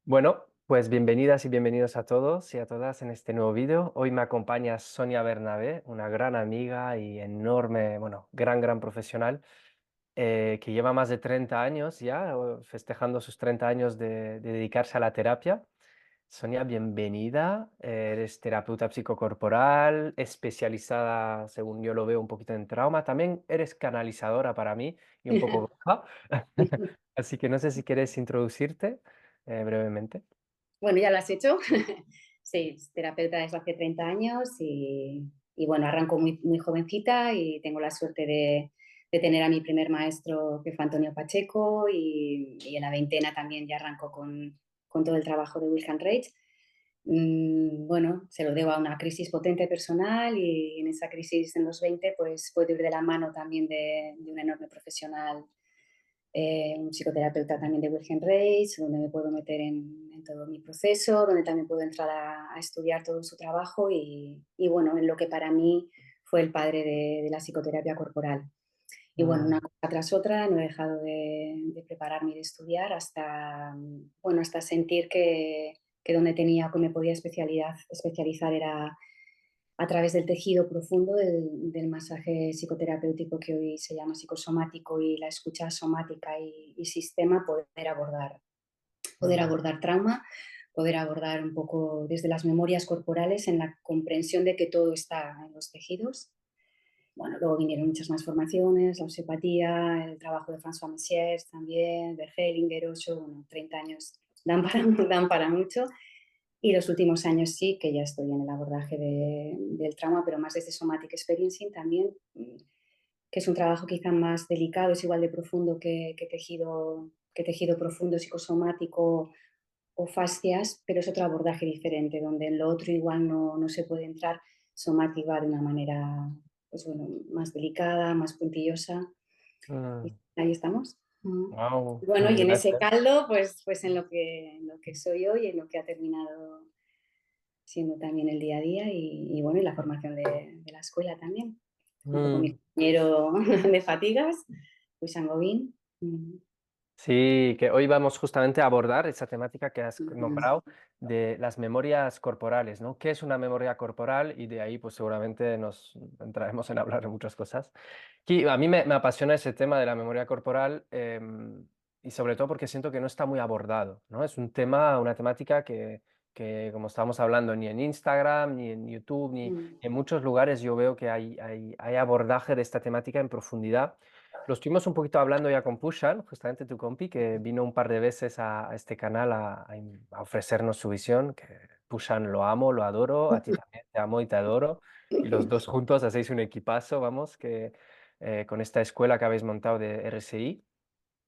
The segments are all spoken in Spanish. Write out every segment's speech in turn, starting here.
Bueno, pues bienvenidas y bienvenidos a todos y a todas en este nuevo vídeo. Hoy me acompaña Sonia Bernabé, una gran amiga y enorme, bueno, gran profesional, que lleva más de 30 años ya, festejando sus 30 años de dedicarse a la terapia. Sonia, bienvenida. Eres terapeuta psicocorporal, especializada, según yo lo veo, un poquito en trauma. También eres canalizadora para mí y un poco bruja. Así que no sé si quieres introducirte brevemente. Bueno, ya lo has hecho. Sí, terapeuta desde hace 30 años y bueno, arranco muy jovencita y tengo la suerte de tener a mi primer maestro, que fue Antonio Pacheco, y en la veintena también ya arranco con todo el trabajo de Wilhelm Reich. Bueno, se lo debo a una crisis potente personal y en esa crisis en los 20 pues puedo ir de la mano también de un enorme profesional, un psicoterapeuta también de Wilhelm Reich, donde me puedo meter en todo mi proceso, donde también puedo entrar a estudiar todo su trabajo y bueno, en lo que para mí fue el padre de la psicoterapia corporal. Y bueno, una Mm, cosa tras otra, no he dejado de prepararme y de estudiar hasta, bueno, hasta sentir que donde tenía, que me podía especializar era a través del tejido profundo del masaje psicoterapéutico, que hoy se llama psicosomático, y la escucha somática y sistema, poder mm, abordar trauma, poder abordar un poco desde las memorias corporales en la comprensión de que todo está en los tejidos. Bueno, luego vinieron muchas más formaciones, la osteopatía, el trabajo de François Messiers también, de Hellinger, Osho, bueno, 30 años dan para, dan para mucho. Y los últimos años sí que ya estoy en el abordaje del trauma, pero más desde Somatic Experiencing también, que es un trabajo quizá más delicado, es igual de profundo que tejido profundo psicosomático o fascias, pero es otro abordaje diferente, donde en lo otro igual no se puede entrar. Somatic va de una manera, pues bueno, más delicada, más puntillosa, y mm. ahí estamos. Wow, Bueno, y en ese gracias. caldo, pues en lo que soy hoy, en lo que ha terminado siendo también el día a día y bueno, y la formación de la escuela también, junto con mi Mm. compañero de fatigas, Luis Sangovín. Sí, que hoy vamos justamente a abordar esa temática que has Ujú. nombrado de las memorias corporales, ¿no? ¿Qué es una memoria corporal? Y de ahí, pues seguramente nos entraremos en hablar de muchas cosas. Y a mí me apasiona ese tema de la memoria corporal, y sobre todo porque siento que no está muy abordado, ¿no? Es un tema, una temática que como estábamos hablando, ni en Instagram, ni en YouTube, ni Mm. en muchos lugares yo veo que hay abordaje de esta temática en profundidad. Lo estuvimos un poquito hablando ya con Pushan, justamente tu compi, que vino un par de veces a este canal a ofrecernos su visión, que Pushan lo amo, lo adoro, a ti también te amo y te adoro, y los dos juntos hacéis un equipazo, vamos, que con esta escuela que habéis montado de RSI,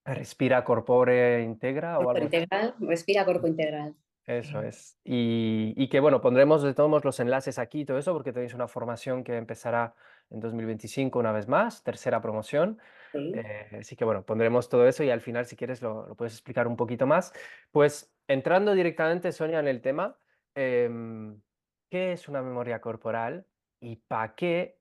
Respira, Corpore, Integra o Cuerpo algo así. integral, respira cuerpo integral. Eso es. Y que bueno, pondremos de todos modos los enlaces aquí y todo eso, porque tenéis una formación que empezará en 2025 una vez más, tercera promoción. Sí. Así que bueno, pondremos todo eso y al final, si quieres, lo puedes explicar un poquito más. Pues entrando directamente, Sonia, en el tema, em, ¿qué es una memoria corporal y para qué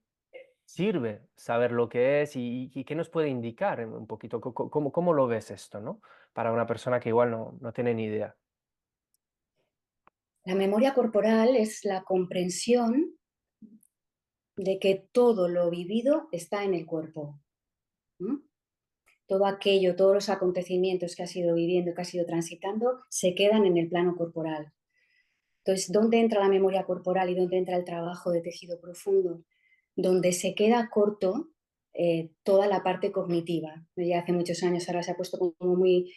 sirve saber lo que es y qué nos puede indicar un poquito? ¿Cómo lo ves esto, ¿no? Para una persona que igual no tiene ni idea. La memoria corporal es la comprensión de que todo lo vivido está en el cuerpo. ¿No? Todo aquello, todos los acontecimientos que has ido viviendo, que has ido transitando, se quedan en el plano corporal. Entonces, ¿dónde entra la memoria corporal y dónde entra el trabajo de tejido profundo? Donde se queda corto toda la parte cognitiva. Ya hace muchos años ahora se ha puesto como muy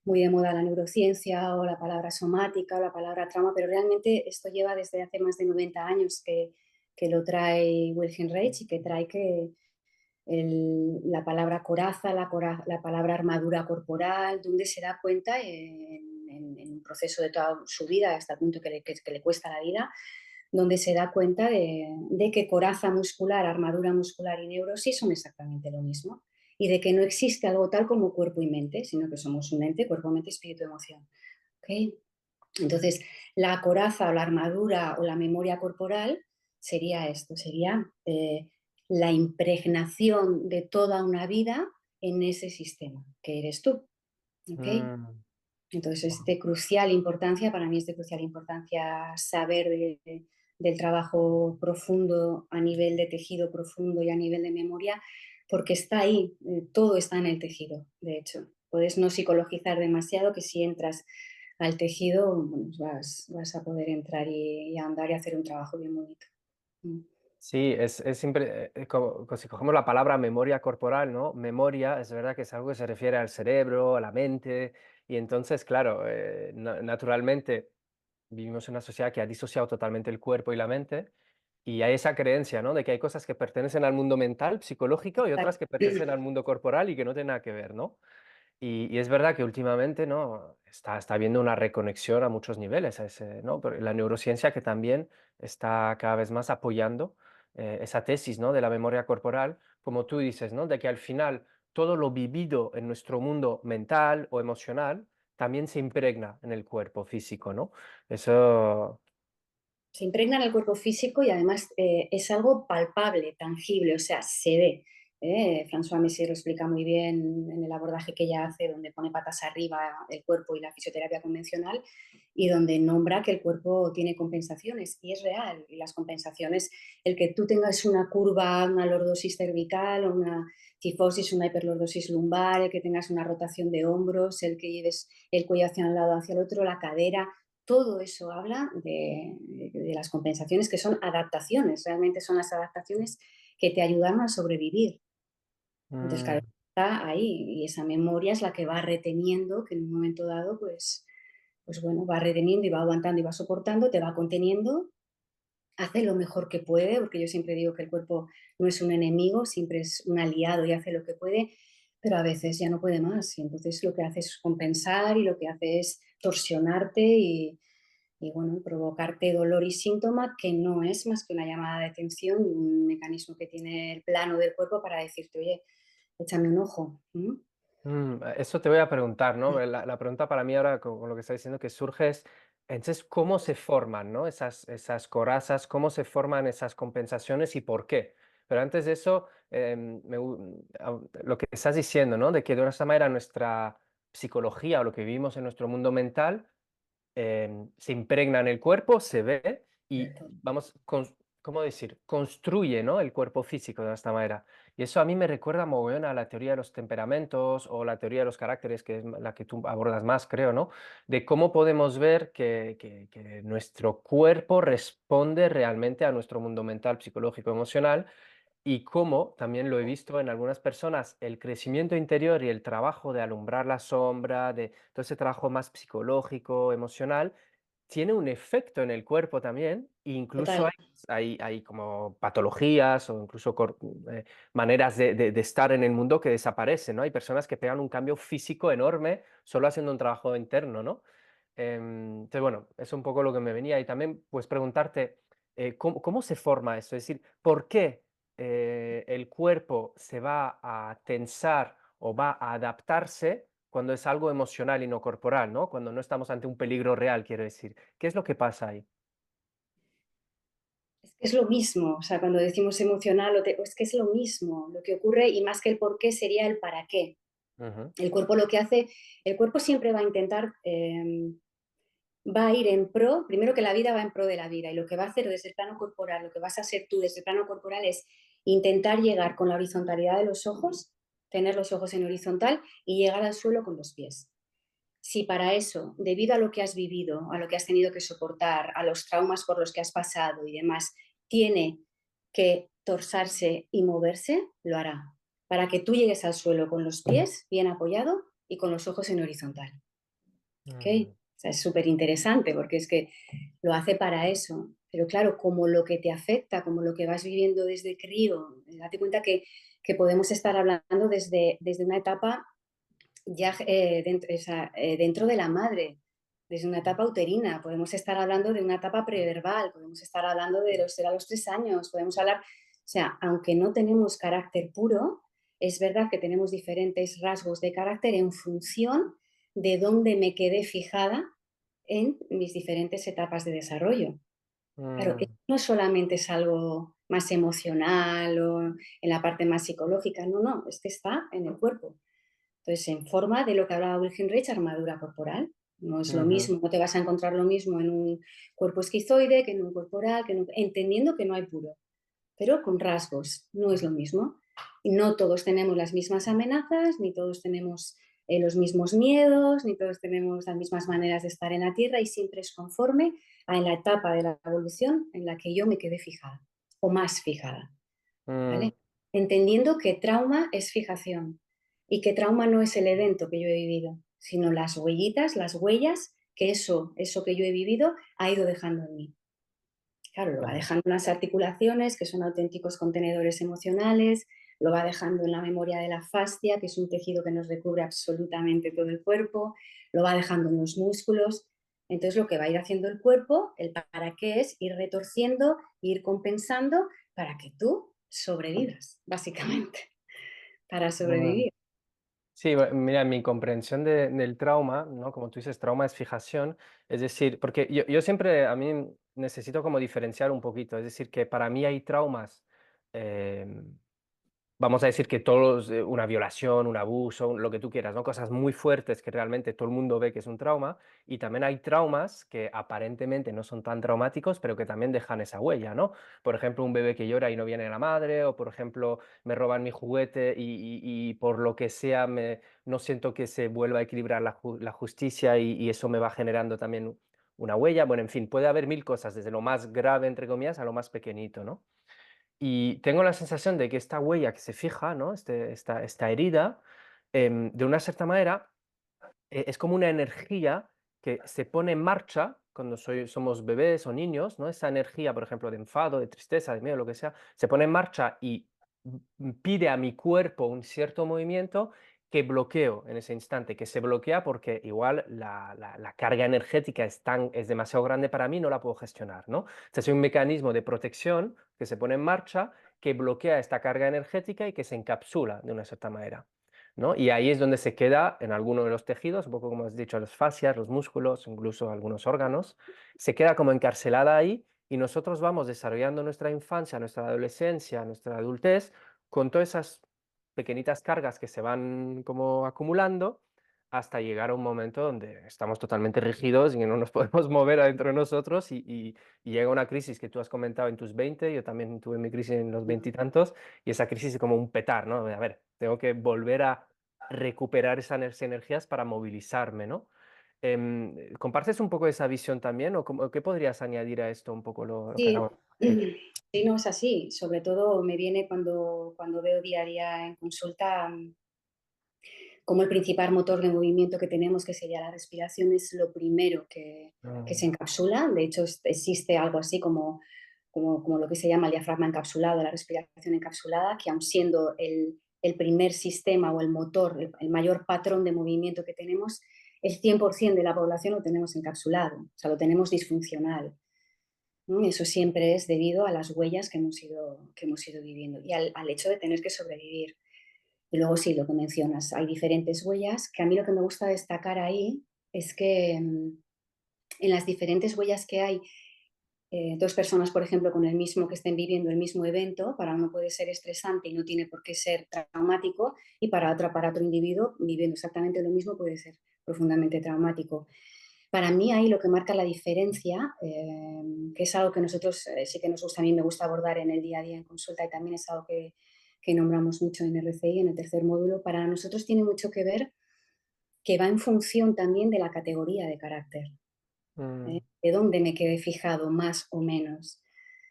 de moda la neurociencia o la palabra somática o la palabra trauma, pero realmente esto lleva desde hace más de 90 años que lo trae Wilhelm Reich y que trae que la palabra coraza, la palabra armadura corporal, donde se da cuenta en un proceso de toda su vida, hasta el punto que le cuesta la vida, donde se da cuenta de que coraza muscular, armadura muscular y neurosis son exactamente lo mismo, y de que no existe algo tal como cuerpo y mente, sino que somos un ente, cuerpo, mente, espíritu, emoción. ¿Okay? Entonces, la coraza o la armadura o la memoria corporal sería esto, sería la impregnación de toda una vida en ese sistema, que eres tú. ¿Okay? Mm, Entonces es de crucial importancia, para mí es de crucial importancia saber del trabajo profundo a nivel de tejido profundo y a nivel de memoria, porque está ahí, todo está en el tejido, de hecho. Puedes no psicologizar demasiado, que si entras al tejido, bueno, vas a poder entrar y andar y hacer un trabajo bien bonito. Mm. Sí, es siempre, si cogemos la palabra memoria corporal, ¿no? Memoria es verdad que es algo que se refiere al cerebro, a la mente, y entonces, claro, naturalmente vivimos en una sociedad que ha disociado totalmente el cuerpo y la mente, y hay esa creencia, ¿no? De que hay cosas que pertenecen al mundo mental, psicológico, y otras que pertenecen al mundo corporal y que no tienen nada que ver, ¿no? Y es verdad que últimamente, ¿no? Está habiendo una reconexión a muchos niveles, ¿no? Pero la neurociencia que también está cada vez más apoyando esa tesis, ¿no? De la memoria corporal, como tú dices, ¿no? De que al final todo lo vivido en nuestro mundo mental o emocional también se impregna en el cuerpo físico, ¿no? Eso. Se impregna en el cuerpo físico y además es algo palpable, tangible, o sea, se ve. François Messier lo explica muy bien en el abordaje que ella hace, donde pone patas arriba el cuerpo y la fisioterapia convencional, y donde nombra que el cuerpo tiene compensaciones, y es real. Y las compensaciones, el que tú tengas una curva, una lordosis cervical, una cifosis, una hiperlordosis lumbar, el que tengas una rotación de hombros, el que lleves el cuello hacia un lado, hacia el otro, la cadera, todo eso habla de las compensaciones, que son adaptaciones, realmente son las adaptaciones que te ayudaron a sobrevivir. Entonces, claro, Mm, está ahí y esa memoria es la que va reteniendo, que en un momento dado, pues bueno, va reteniendo y va aguantando y va soportando, te va conteniendo, hace lo mejor que puede, porque yo siempre digo que el cuerpo no es un enemigo, siempre es un aliado y hace lo que puede, pero a veces ya no puede más y entonces lo que hace es compensar y lo que hace es torsionarte y bueno, provocarte dolor y síntoma que no es más que una llamada de atención, un mecanismo que tiene el plano del cuerpo para decirte, oye, échame un ojo. Eso te voy a preguntar, ¿no? La pregunta para mí ahora con lo que está diciendo que surge es, entonces, ¿cómo se forman, ¿no? Esas corazas, cómo se forman esas compensaciones y por qué? Pero antes de eso, lo que estás diciendo, ¿no? De que de una manera nuestra psicología o lo que vivimos en nuestro mundo mental se impregna en el cuerpo, se ve y Correcto. vamos, ¿cómo decir? Construye, ¿no? El cuerpo físico de esta manera. Y eso a mí me recuerda mogollón a la teoría de los temperamentos o la teoría de los caracteres, que es la que tú abordas más, creo, ¿no? De cómo podemos ver que nuestro cuerpo responde realmente a nuestro mundo mental, psicológico, emocional, y cómo, también lo he visto en algunas personas, el crecimiento interior y el trabajo de alumbrar la sombra, de todo ese trabajo más psicológico, emocional, tiene un efecto en el cuerpo también, e incluso Total, hay como patologías o incluso maneras de estar en el mundo que desaparecen, ¿no? Hay personas que pegan un cambio físico enorme solo haciendo un trabajo interno, ¿no? Entonces, bueno, es un poco lo que me venía y también pues preguntarte, ¿cómo se forma eso? Es decir, ¿por qué el cuerpo se va a tensar o va a adaptarse cuando es algo emocional y no corporal, ¿no? Cuando no estamos ante un peligro real, quiero decir. ¿Qué es lo que pasa ahí? es lo mismo, o sea, cuando decimos emocional, es que es lo mismo, lo que ocurre y más que el por qué sería el para qué. Ujú, El cuerpo lo que hace, el cuerpo siempre va a intentar va a ir en pro, primero que la vida va en pro de la vida y lo que va a hacer desde el plano corporal, lo que vas a hacer tú desde el plano corporal es intentar llegar con la horizontalidad de los ojos, tener los ojos en horizontal y llegar al suelo con los pies. Si para eso, debido a lo que has vivido, a lo que has tenido que soportar, a los traumas por los que has pasado y demás, tiene que torsarse y moverse, lo hará. Para que tú llegues al suelo con los pies bien apoyado y con los ojos en horizontal. ¿Ok? mm, O sea, es súper interesante porque es que lo hace para eso. Pero claro, como lo que te afecta, como lo que vas viviendo desde crío, date cuenta que podemos estar hablando desde una etapa ya dentro de la madre, desde una etapa uterina, podemos estar hablando de una etapa preverbal, podemos estar hablando de los 0 a los 3 años, podemos hablar, o sea, aunque no tenemos carácter puro, es verdad que tenemos diferentes rasgos de carácter en función de dónde me quedé fijada en mis diferentes etapas de desarrollo. Claro, mm. no solamente es algo más emocional o en la parte más psicológica, no, no, es que está en el cuerpo. Entonces, en forma de lo que hablaba Wilhelm Reich, armadura corporal. No es lo Ujú, mismo, no te vas a encontrar lo mismo en un cuerpo esquizoide que en un corporal, entendiendo que no hay puro, pero con rasgos, no es lo mismo. Y no todos tenemos las mismas amenazas, ni todos tenemos los mismos miedos, ni todos tenemos las mismas maneras de estar en la Tierra y siempre es conforme a la etapa de la evolución en la que yo me quedé fijada o más fijada, mm, ¿vale? Entendiendo que trauma es fijación y que trauma no es el evento que yo he vivido, sino las huellitas, las huellas que eso que yo he vivido ha ido dejando en mí. Claro, lo va claro. dejando en las articulaciones, que son auténticos contenedores emocionales, lo va dejando en la memoria de la fascia, que es un tejido que nos recubre absolutamente todo el cuerpo, lo va dejando en los músculos. Entonces, lo que va a ir haciendo el cuerpo, el para qué es ir retorciendo, ir compensando para que tú sobrevivas, básicamente, para Mm. sobrevivir. Sí, mira, mi comprensión del trauma, ¿no? Como tú dices, trauma es fijación, es decir, porque yo siempre, a mí necesito como diferenciar un poquito, es decir, que para mí hay traumas, em, vamos a decir que todos, una violación, un abuso, lo que tú quieras, ¿no? Cosas muy fuertes que realmente todo el mundo ve que es un trauma. Y también hay traumas que aparentemente no son tan traumáticos, pero que también dejan esa huella, ¿no? Por ejemplo, un bebé que llora y no viene la madre, o por ejemplo, me roban mi juguete y por lo que sea no siento que se vuelva a equilibrar la justicia y eso me va generando también una huella. Bueno, en fin, puede haber mil cosas, desde lo más grave, entre comillas, a lo más pequeñito, ¿no? Y tengo la sensación de que esta huella que se fija, ¿no? Esta herida, de una cierta manera, es como una energía que se pone en marcha cuando somos bebés o niños, ¿no? Esa energía, por ejemplo, de enfado, de tristeza, de miedo, lo que sea, se pone en marcha y pide a mi cuerpo un cierto movimiento que bloqueo en ese instante, que se bloquea porque igual la carga energética es demasiado grande para mí, no la puedo gestionar, ¿no? Este es un mecanismo de protección que se pone en marcha, que bloquea esta carga energética y que se encapsula de una cierta manera. ¿No? Y ahí es donde se queda en alguno de los tejidos, un poco como has dicho, las fascias, los músculos, incluso algunos órganos, se queda como encarcelada ahí y nosotros vamos desarrollando nuestra infancia, nuestra adolescencia, nuestra adultez, con todas esas pequeñitas cargas que se van como acumulando hasta llegar a un momento donde estamos totalmente rígidos y que no nos podemos mover adentro de nosotros y llega una crisis que tú has comentado en tus 20, yo también tuve mi crisis en los 20 y tantos, y esa crisis es como un petar, ¿no? A ver, tengo que volver a recuperar esas energías para movilizarme, ¿no? ¿Compartes un poco esa visión también o qué podrías añadir a esto un poco lo que Sí, acabo de decir? sí, no es así. Sobre todo me viene cuando veo día a día en consulta como el principal motor de movimiento que tenemos, que sería la respiración, es lo primero que Mm, se encapsula. De hecho, existe algo así como lo que se llama el diafragma encapsulado, la respiración encapsulada, que aun siendo el primer sistema o el motor, el mayor patrón de movimiento que tenemos, el 100% de la población lo tenemos encapsulado, o sea, lo tenemos disfuncional. ¿No? Eso siempre es debido a las huellas que hemos ido viviendo y al hecho de tener que sobrevivir. Y luego sí, lo que mencionas, hay diferentes huellas, que a mí lo que me gusta destacar ahí es que en las diferentes huellas que hay, dos personas, por ejemplo, con el mismo que estén viviendo el mismo evento, para uno puede ser estresante y no tiene por qué ser traumático, y para otro individuo viviendo exactamente lo mismo puede ser profundamente traumático. Para mí ahí lo que marca la diferencia, que es algo que nosotros sí que nos gusta, a mí me gusta abordar en el día a día en consulta y también es algo que nombramos mucho en RCI, en el tercer módulo, para nosotros tiene mucho que ver que va en función también de la categoría de carácter, mm, de dónde me quedé fijado más o menos.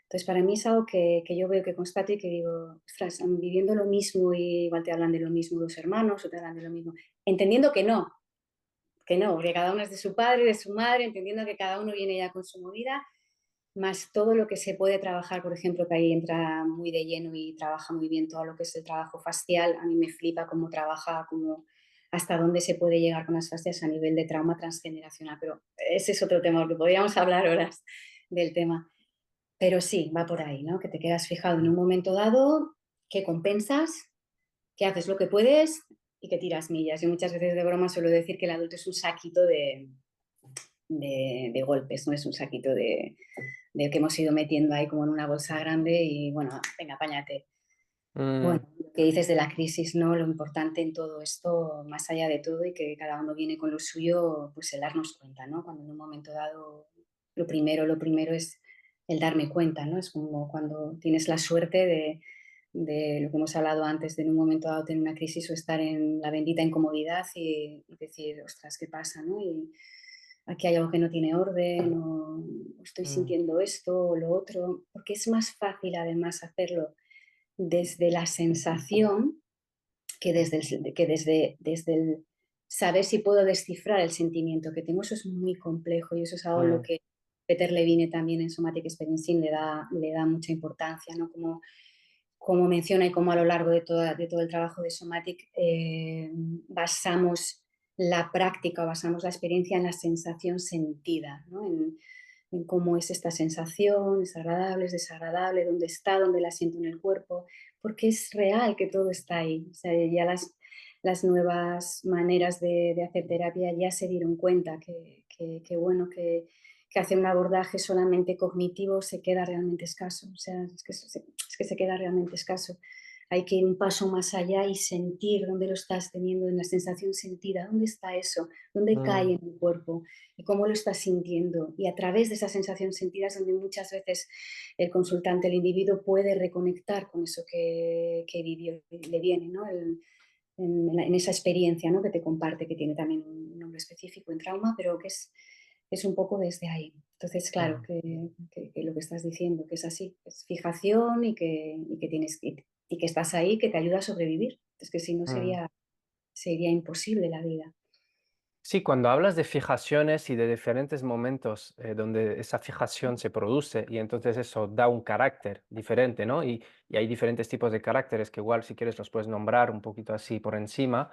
Entonces, para mí es algo que yo veo, que constato y que digo, ostras, están viviendo lo mismo y igual te hablan de lo mismo los hermanos o te hablan de lo mismo, entendiendo que no, porque cada uno es de su padre y de su madre, entendiendo que cada uno viene ya con su movida, más todo lo que se puede trabajar, por ejemplo, que ahí entra muy de lleno y trabaja muy bien todo lo que es el trabajo facial. A mí me flipa cómo trabaja, cómo, hasta dónde se puede llegar con las fascias a nivel de trauma transgeneracional, pero ese es otro tema, porque podríamos hablar horas del tema. Pero sí, va por ahí, ¿no? Que te quedas fijado en un momento dado, que compensas, que haces lo que puedes y que tiras millas. Yo muchas veces de broma suelo decir que el adulto es un saquito de golpes, no es un saquito de que hemos ido metiendo ahí como en una bolsa grande y bueno, venga, apáñate. Mm, Bueno, lo que dices de la crisis, ¿no? Lo importante en todo esto, más allá de todo y que cada uno viene con lo suyo, pues el darnos cuenta, ¿no? Cuando en un momento dado, lo primero es el darme cuenta, ¿no? Es como cuando tienes la suerte de lo que hemos hablado antes, de en un momento dado tener una crisis o estar en la bendita incomodidad y decir, ostras, ¿qué pasa, no? Y aquí hay algo que no tiene orden o estoy mm, sintiendo esto o lo otro, porque es más fácil además hacerlo desde la sensación desde el saber si puedo descifrar el sentimiento que tengo. Eso es muy complejo y eso es algo en lo mm, que Peter Levine también en Somatic Experiencing le da mucha importancia, ¿no? Como menciona y como a lo largo de todo el trabajo de Somatic basamos la práctica, basamos la experiencia en la sensación sentida, ¿no? En cómo es esta sensación, es agradable, es desagradable, dónde está, dónde la siento en el cuerpo, porque es real que todo está ahí. O sea, ya las nuevas maneras de hacer terapia ya se dieron cuenta que bueno, que hacer un abordaje solamente cognitivo se queda realmente escaso. O sea, es que se queda realmente escaso. Hay que ir un paso más allá y sentir dónde lo estás teniendo, en la sensación sentida, dónde está eso, dónde cae mm, en el cuerpo y cómo lo estás sintiendo. Y a través de esa sensación sentida es donde muchas veces el consultante, el individuo, puede reconectar con eso que vivió y le viene, ¿no? En esa experiencia, ¿no? Que te comparte, que tiene también un nombre específico en trauma, pero que es un poco desde ahí. Entonces, claro, mm, que lo que estás diciendo, que es así, es fijación y que tienes y que estás ahí, que te ayuda a sobrevivir. Es que si no mm. sería imposible la vida. Sí, cuando hablas de fijaciones y de diferentes momentos donde esa fijación se produce y entonces eso da un carácter diferente, ¿no? Y hay diferentes tipos de caracteres que igual si quieres los puedes nombrar un poquito así por encima.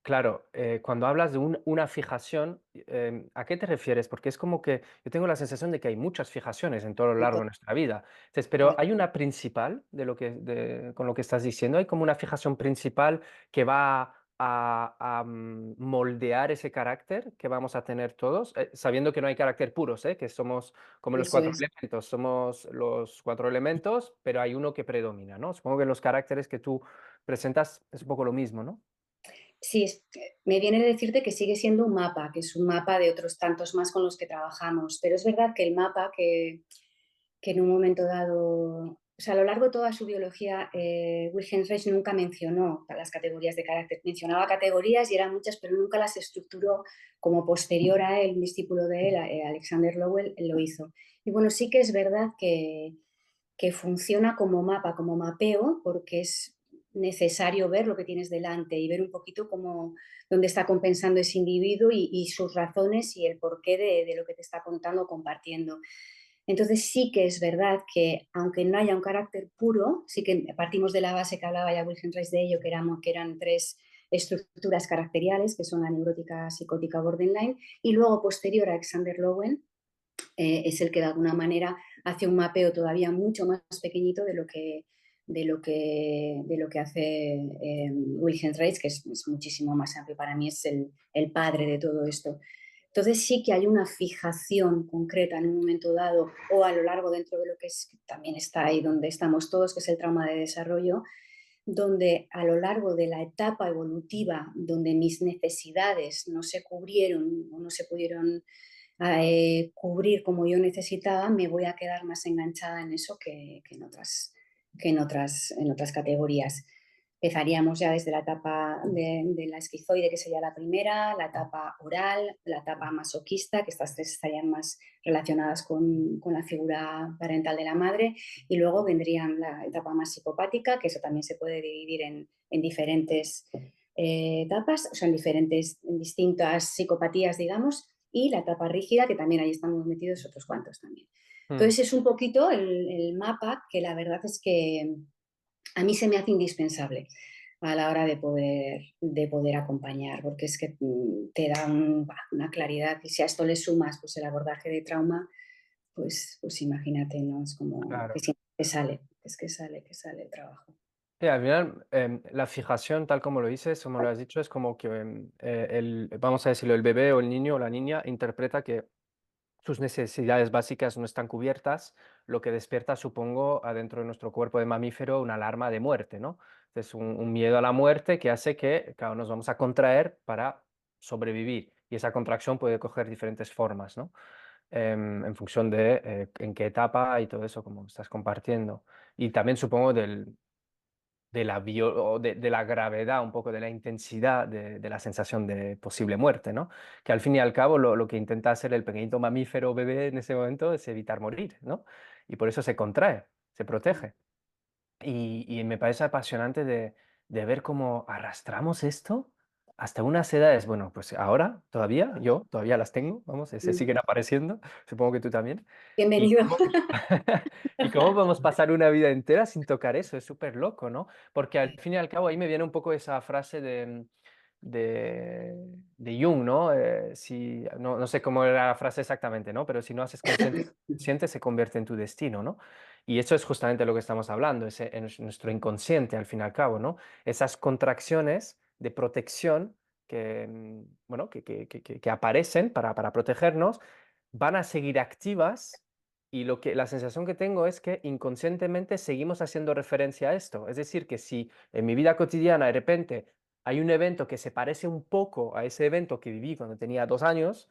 Claro, cuando hablas de una fijación, ¿a qué te refieres? Porque es como que yo tengo la sensación de que hay muchas fijaciones en todo lo De largo todo, de nuestra vida. Entonces, pero de ¿hay una principal con lo que estás diciendo? ¿Hay como una fijación principal que va a moldear ese carácter que vamos a tener todos? Sabiendo que no hay carácter puros, ¿eh? Que somos como los eso cuatro es. elementos, somos los cuatro elementos, pero hay uno que predomina, ¿no? Supongo que los caracteres que tú presentas es un poco lo mismo, ¿no? Sí, me viene de decirte que sigue siendo un mapa, que es un mapa de otros tantos más con los que trabajamos, pero es verdad que el mapa que en un momento dado, o sea, a lo largo de toda su biología, Wilhelm Reich nunca mencionó las categorías de carácter, mencionaba categorías y eran muchas, pero nunca las estructuró como posterior a él, un discípulo de él, Alexander Lowell, lo hizo. Y bueno, sí que es verdad que funciona como mapa, como mapeo, porque es necesario ver lo que tienes delante y ver un poquito cómo, dónde está compensando ese individuo y sus razones y el porqué de lo que te está contando o compartiendo. Entonces sí que es verdad que aunque no haya un carácter puro, sí que partimos de la base que hablaba ya Wilhelm Reich de ello, que eran tres estructuras caracteriales, que son la neurótica, psicótica, borderline, y luego posterior a Alexander Lowen, es el que de alguna manera hace un mapeo todavía mucho más pequeñito de lo que hace Wilhelm Reich, que es muchísimo más amplio. Para mí es el padre de todo esto. Entonces sí que hay una fijación concreta en un momento dado o a lo largo dentro de lo que es, que también está ahí donde estamos todos, que es el trauma de desarrollo, donde a lo largo de la etapa evolutiva, donde mis necesidades no se cubrieron o no se pudieron cubrir como yo necesitaba, me voy a quedar más enganchada en eso en otras categorías. Empezaríamos ya desde la etapa de la esquizoide, que sería la primera, la etapa oral, la etapa masoquista, que estas tres estarían más relacionadas con la figura parental de la madre, y luego vendrían la etapa más psicopática, que eso también se puede dividir en diferentes etapas, o sea, en distintas psicopatías, digamos, y la etapa rígida, que también ahí estamos metidos otros cuantos también. Mm. Entonces es un poquito el mapa que la verdad es que a mí se me hace indispensable a la hora de poder acompañar, porque es que te da una claridad y si a esto le sumas pues el abordaje de trauma, pues imagínate, ¿no? Es como que Claro. siempre sale, es que sale el trabajo. Sí, al final, la fijación, tal como lo dices, como lo has dicho, es como que vamos a decirlo, el bebé o el niño o la niña interpreta que sus necesidades básicas no están cubiertas, lo que despierta, supongo, adentro de nuestro cuerpo de mamífero una alarma de muerte, ¿no? Es un miedo a la muerte que hace que, claro, nos vamos a contraer para sobrevivir. Y esa contracción puede coger diferentes formas, ¿no? En función de en qué etapa y todo eso, como estás compartiendo. Y también supongo de la o de la gravedad, un poco de la intensidad de la sensación de posible muerte, ¿no? Que al fin y al cabo lo que intenta hacer el pequeñito mamífero bebé en ese momento es evitar morir, ¿no? Y por eso se contrae, se protege. Y me parece apasionante de ver cómo arrastramos esto hasta unas edades, bueno, pues ahora todavía, yo todavía las tengo, vamos, se Mm. siguen apareciendo, supongo que tú también. Y Bienvenido. cómo, y cómo podemos pasar una vida entera sin tocar eso, es súper loco, ¿no? Porque al fin y al cabo ahí me viene un poco esa frase de Jung, ¿no? No sé cómo era la frase exactamente, ¿no? Pero si no haces consciente, se convierte en tu destino, ¿no? Y eso es justamente lo que estamos hablando, nuestro inconsciente al fin y al cabo, ¿no? Esas contracciones de protección que, bueno, que aparecen para protegernos, van a seguir activas y la sensación que tengo es que inconscientemente seguimos haciendo referencia a esto. Es decir, que si en mi vida cotidiana de repente hay un evento que se parece un poco a ese evento que viví cuando tenía 2 años,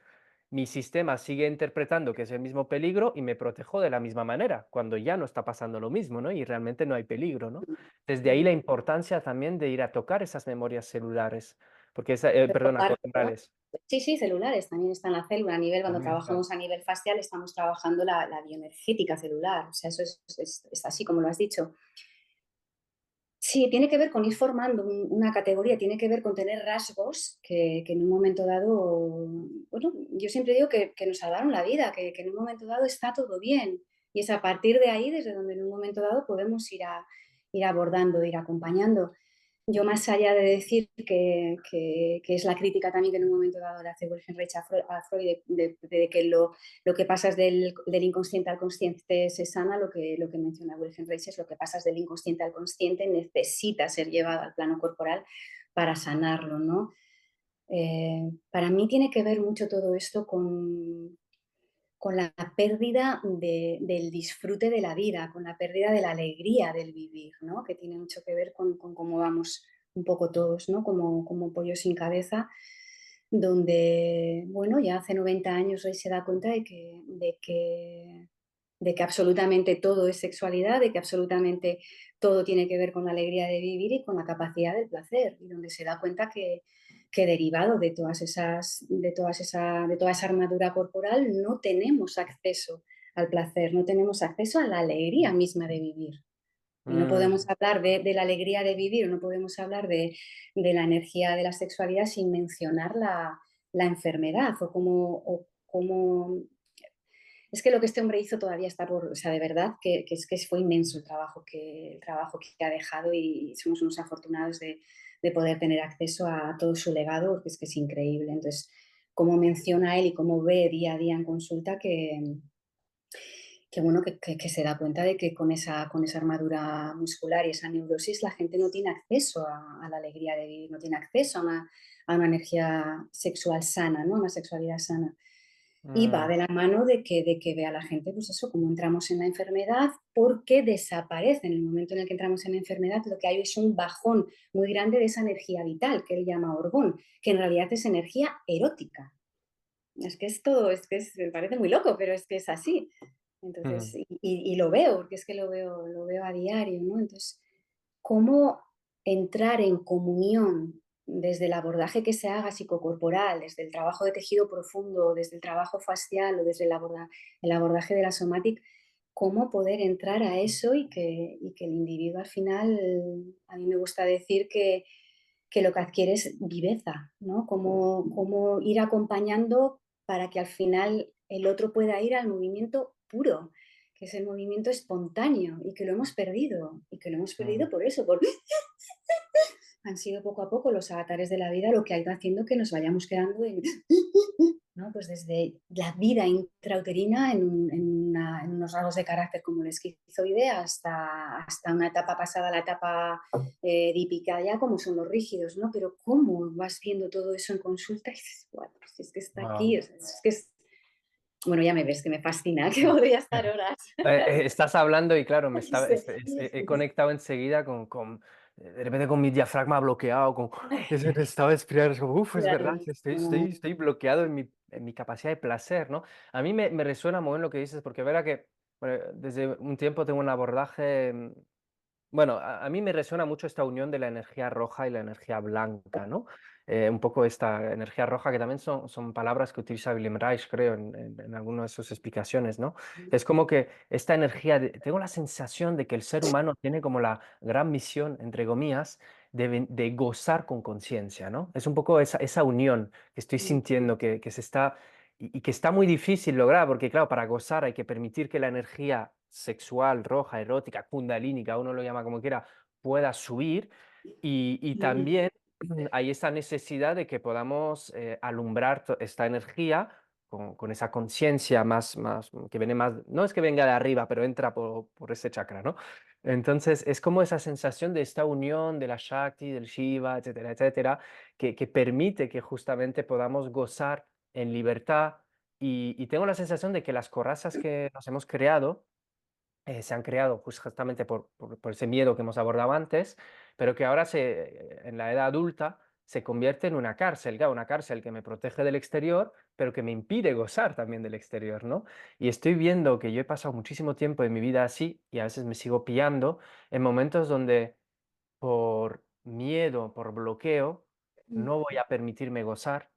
mi sistema sigue interpretando que es el mismo peligro y me protejo de la misma manera, cuando ya no está pasando lo mismo, ¿no? Y realmente no hay peligro, ¿no? Desde ahí la importancia también de ir a tocar esas memorias celulares, porque perdona, Tocar, ¿verdad? corporales. Sí, sí, celulares, también está en la célula. A nivel, cuando También, claro. trabajamos a nivel facial, estamos trabajando la bioenergética celular. O sea, eso es así como lo has dicho. Sí, tiene que ver con ir formando una categoría, tiene que ver con tener rasgos que en un momento dado, bueno, yo siempre digo que nos salvaron la vida, que en un momento dado está todo bien. Y es a partir de ahí desde donde en un momento dado podemos ir abordando, ir acompañando. Yo más allá de decir que es la crítica también que en un momento dado le hace Wilhelm Reich a Freud de que lo que pasas del inconsciente al consciente se sana, lo que menciona Wilhelm Reich es lo que pasas del inconsciente al consciente necesita ser llevado al plano corporal para sanarlo, ¿no? Para mí tiene que ver mucho todo esto con la pérdida del disfrute de la vida, con la pérdida de la alegría del vivir, ¿no? Que tiene mucho que ver con cómo vamos un poco todos, ¿no? Como pollo sin cabeza, donde, bueno, ya hace 90 años hoy se da cuenta de que absolutamente todo es sexualidad, de que absolutamente todo tiene que ver con la alegría de vivir y con la capacidad del placer, y donde se da cuenta que derivado de toda esa armadura corporal no tenemos acceso al placer, no tenemos acceso a la alegría misma de vivir. Y no podemos Mm, hablar de la alegría de vivir, no podemos hablar de la energía de la sexualidad sin mencionar la enfermedad o cómo es que lo que este hombre hizo todavía está por, o sea, de verdad que fue inmenso el trabajo que ha dejado y somos unos afortunados de poder tener acceso a todo su legado, porque es que es increíble. Entonces, como menciona él y cómo ve día a día en consulta que bueno, que se da cuenta de que con esa armadura muscular y esa neurosis la gente no tiene acceso a la alegría de vivir, no tiene acceso a una energía sexual sana, ¿no? A una sexualidad sana. Y va mm, de la mano de que vea la gente, pues eso, cómo entramos en la enfermedad, porque desaparece en el momento en el que entramos en la enfermedad, lo que hay es un bajón muy grande de esa energía vital, que él llama orgón, que en realidad es energía erótica. Es que esto, me parece muy loco, pero es que es así. Entonces, mm, y lo veo, porque es que lo veo a diario, ¿no? Entonces, cómo entrar en comunión desde el abordaje que se haga psicocorporal, desde el trabajo de tejido profundo, desde el trabajo facial o desde el abordaje de la somática, cómo poder entrar a eso y que el individuo al final, a mí me gusta decir que lo que adquiere es viveza, ¿no? Cómo ir acompañando para que al final el otro pueda ir al movimiento puro, que es el movimiento espontáneo y que lo hemos perdido. Y que lo hemos mm, perdido por eso, porque han sido poco a poco los avatares de la vida lo que ha ido haciendo que nos vayamos quedando ¿no? Pues desde la vida intrauterina en unos rasgos de carácter como la esquizoidea hasta una etapa pasada, la etapa dípica ya, como son los rígidos, ¿no? Pero cómo vas viendo todo eso en consulta y dices, bueno, pues es que está aquí, wow. es que Bueno, ya me ves que me fascina, que podría estar horas. Estás hablando y claro, me Aquí estaba, estoy. he conectado enseguida de repente con mi diafragma bloqueado, estaba inspirado, es como, uf, es verdad, Claro. estoy bloqueado en mi capacidad de placer, ¿no? A mí me resuena muy bien lo que dices, porque verá que bueno, desde un tiempo tengo un abordaje, bueno, a mí me resuena mucho esta unión de la energía roja y la energía blanca, ¿no? Un poco esta energía roja, que también son palabras que utiliza William Reich, creo, en alguna de sus explicaciones, ¿no? Es como que esta energía, tengo la sensación de que el ser humano tiene como la gran misión, entre comillas, de gozar con conciencia, ¿no? Es un poco esa unión que estoy sintiendo que se está y que está muy difícil lograr, porque claro, para gozar hay que permitir que la energía sexual, roja, erótica, kundalínica, uno lo llama como quiera, pueda subir y también hay esa necesidad de que podamos alumbrar esta energía con esa conciencia más, que viene más, no es que venga de arriba, pero entra por ese chakra, ¿no? Entonces es como esa sensación de esta unión de la Shakti, del Shiva, etcétera, etcétera, que permite que justamente podamos gozar en libertad y tengo la sensación de que las corazas que nos hemos creado se han creado justamente por ese miedo que hemos abordado antes, pero que ahora en la edad adulta se convierte en una cárcel, claro, una cárcel que me protege del exterior, pero que me impide gozar también del exterior, ¿no? Y estoy viendo que yo he pasado muchísimo tiempo de mi vida así y a veces me sigo pillando en momentos donde por miedo, por bloqueo, no voy a permitirme gozar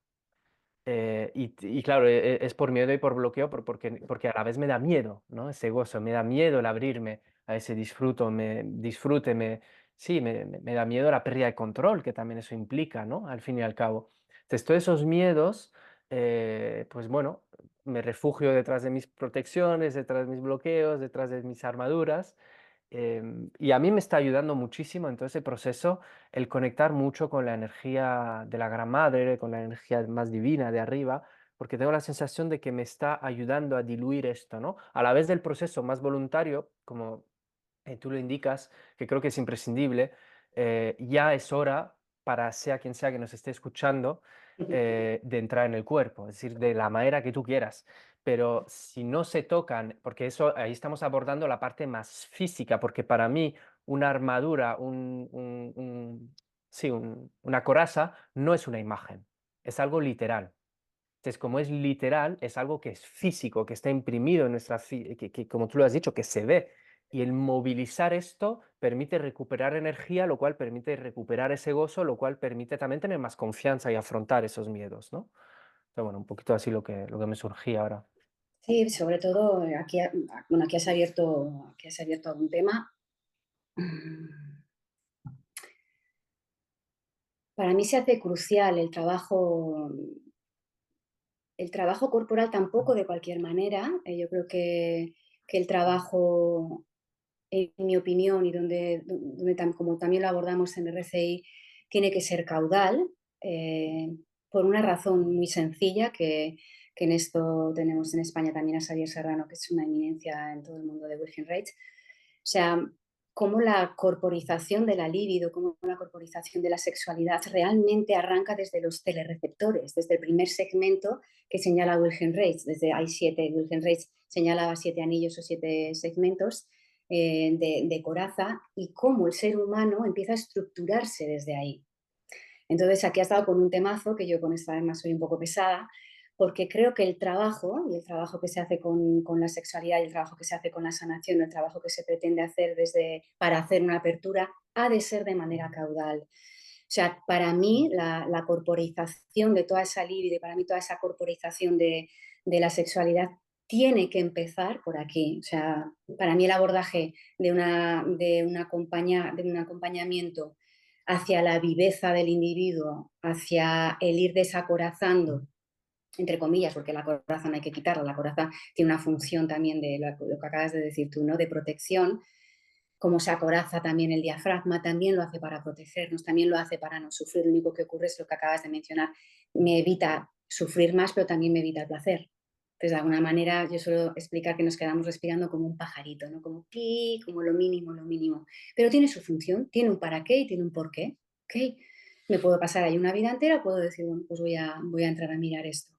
y claro, es por miedo y por bloqueo, porque a la vez me da miedo, ¿no? Ese gozo, me da miedo el abrirme a ese disfrute, sí, me da miedo la pérdida de control, que también eso implica, ¿no? Al fin y al cabo. Entonces, todos esos miedos, pues bueno, me refugio detrás de mis protecciones, detrás de mis bloqueos, detrás de mis armaduras. Y a mí me está ayudando muchísimo en todo ese proceso el conectar mucho con la energía de la Gran Madre, con la energía más divina de arriba, porque tengo la sensación de que me está ayudando a diluir esto, ¿no? A la vez del proceso más voluntario, como tú lo indicas, que creo que es imprescindible, ya es hora para sea quien sea que nos esté escuchando, de entrar en el cuerpo, es decir, de la manera que tú quieras. Pero si no se tocan, porque eso ahí estamos abordando la parte más física, porque para mí una armadura, sí, una coraza no es una imagen, es algo literal. Entonces, como es literal, es algo que es físico, que está imprimido en que, como tú lo has dicho, que se ve. Y el movilizar esto permite recuperar energía, lo cual permite recuperar ese gozo, lo cual permite también tener más confianza y afrontar esos miedos, ¿no? Pero bueno, un poquito así lo que me surgía ahora. Sí, sobre todo aquí, bueno, aquí has abierto algún tema. Para mí se hace crucial el trabajo corporal tampoco de cualquier manera. Yo creo que el trabajo, en mi opinión, y como también lo abordamos en RCI, tiene que ser caudal, eh, por una razón muy sencilla, que en esto tenemos en España también a Xavier Serrano, que es una eminencia en todo el mundo de Virgin Rights. O sea, cómo la corporización de la libido, cómo la corporización de la sexualidad realmente arranca desde los telereceptores, desde el primer segmento que señala Wilhelm Reich. Hay siete, Wilhelm Reich señalaba 7 anillos o 7 segmentos de coraza, y cómo el ser humano empieza a estructurarse desde ahí. Entonces, aquí ha estado con un temazo que yo con esta además soy un poco pesada, porque creo que el trabajo, y el trabajo que se hace con la sexualidad, y el trabajo que se hace con la sanación, el trabajo que se pretende hacer para hacer una apertura, ha de ser de manera caudal. O sea, para mí la corporización de toda esa libido, y para mí toda esa corporización de la sexualidad tiene que empezar por aquí. O sea, para mí el abordaje de un acompañamiento hacia la viveza del individuo, hacia el ir desacorazando, entre comillas, porque la coraza no hay que quitarla, la coraza tiene una función también de lo que acabas de decir tú, ¿no? De protección. Como se acoraza también el diafragma, también lo hace para protegernos, también lo hace para no sufrir. Lo único que ocurre es lo que acabas de mencionar, me evita sufrir más, pero también me evita el placer. Entonces, de alguna manera, yo suelo explicar que nos quedamos respirando como un pajarito, ¿no? Como pi, como lo mínimo, lo mínimo. Pero tiene su función, tiene un para qué y tiene un por qué. ¿Ok? Me puedo pasar ahí una vida entera, puedo decir, bueno, pues voy a entrar a mirar esto.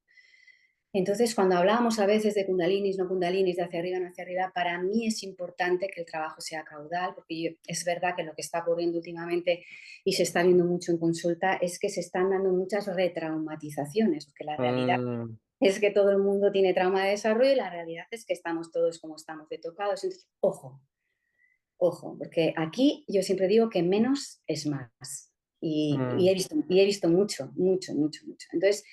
Entonces, cuando hablábamos a veces de kundalinis, no kundalinis, de hacia arriba, no hacia arriba, para mí es importante que el trabajo sea caudal, porque es verdad que lo que está ocurriendo últimamente y se está viendo mucho en consulta es que se están dando muchas retraumatizaciones, porque la realidad Mm, es que todo el mundo tiene trauma de desarrollo y la realidad es que estamos todos como estamos de tocados. Entonces, ojo, ojo, porque aquí yo siempre digo que menos es más. mm, Y he visto mucho, mucho, mucho, mucho. Entonces,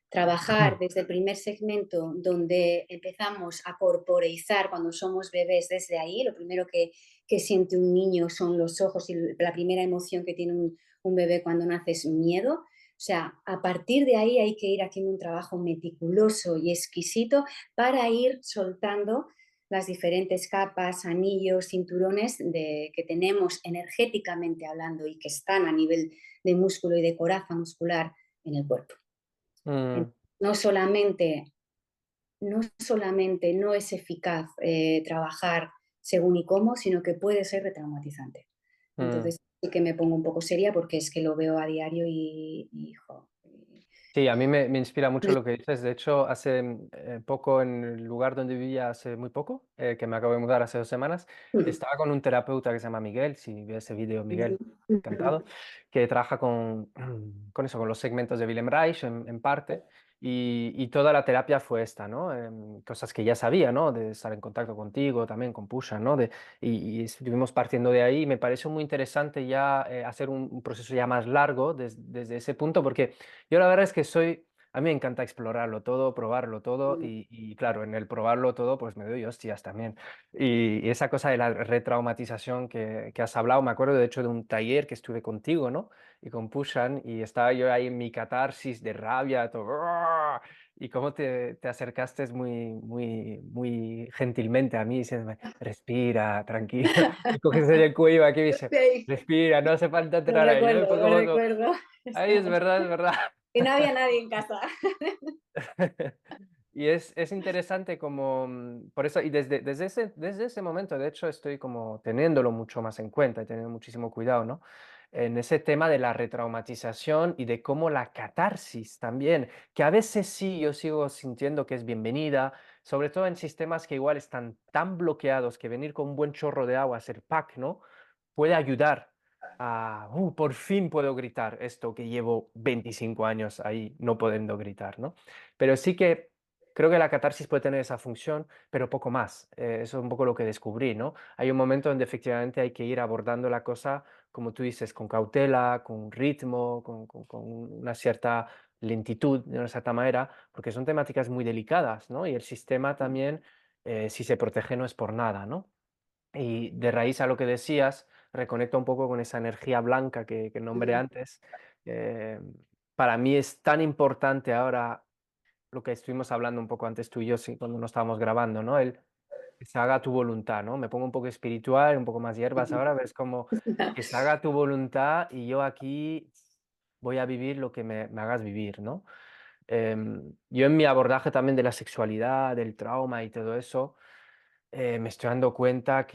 trabajar desde el primer segmento donde empezamos a corporeizar cuando somos bebés, desde ahí, lo primero que siente un niño son los ojos y la primera emoción que tiene un bebé cuando nace es miedo. O sea, a partir de ahí hay que ir haciendo un trabajo meticuloso y exquisito para ir soltando las diferentes capas, anillos, cinturones que tenemos energéticamente hablando y que están a nivel de músculo y de coraza muscular en el cuerpo. mm, No solamente, no solamente no es eficaz trabajar según y cómo, sino que puede ser retraumatizante. mm. Entonces sí que me pongo un poco seria porque es que lo veo a diario jo, Sí, a mí me inspira mucho lo que dices. De hecho, hace poco, en el lugar donde vivía hace muy poco, que me acabo de mudar hace 2 semanas, estaba con un terapeuta que se llama Miguel, si ves ese vídeo, Miguel, encantado, que trabaja con eso, con los segmentos de Willem Reich en parte, y toda la terapia fue esta, ¿no? Cosas que ya sabía, ¿no? De estar en contacto contigo, también con Pusha, ¿no? Y estuvimos partiendo de ahí, y me pareció muy interesante ya hacer un proceso ya más largo desde ese punto, porque yo la verdad es que a mí me encanta explorarlo todo, probarlo todo y claro, en el probarlo todo pues me doy hostias también. Y esa cosa de la retraumatización que has hablado, me acuerdo de hecho de un taller que estuve contigo, ¿no? Y con Pushan y estaba yo ahí en mi catarsis de rabia, todo. ¡Ah! Y cómo te acercaste muy gentilmente a mí, diciéndome, respira, tranquilo. Me coges el cuello aquí y me dice, Sí, respira, no hace falta entrar ahí. Yo me pongo lo como, recuerdo. ay, es Estamos- verdad, es verdad. Y no había nadie en casa. Y es interesante como, por eso, y desde ese momento, de hecho, estoy como teniéndolo mucho más en cuenta y teniendo muchísimo cuidado, ¿no? En ese tema de la retraumatización y de cómo la catarsis también, que a veces sí yo sigo sintiendo que es bienvenida, sobre todo en sistemas que igual están tan bloqueados que venir con un buen chorro de agua, hacer pack, ¿no? Puede ayudar por fin puedo gritar esto que llevo 25 años ahí no pudiendo gritar, ¿no? Pero sí que creo que la catarsis puede tener esa función, pero poco más. Eso es un poco lo que descubrí, ¿no? Hay un momento donde efectivamente hay que ir abordando la cosa, como tú dices, con cautela, con ritmo, con una cierta lentitud, de una cierta manera, porque son temáticas muy delicadas, ¿no? Y el sistema también, si se protege, no es por nada, ¿no? Y de raíz a lo que decías, reconecto un poco con esa energía blanca que nombré antes. Eh, para mí es tan importante ahora lo que estuvimos hablando un poco antes tú y yo, sí, cuando no estábamos grabando, ¿no? El que se haga tu voluntad, ¿no? Me pongo un poco espiritual, un poco más hierbas ahora, ves como que se haga tu voluntad y yo aquí voy a vivir lo que me hagas vivir, ¿no? Yo en mi abordaje también de la sexualidad, del trauma y todo eso, me estoy dando cuenta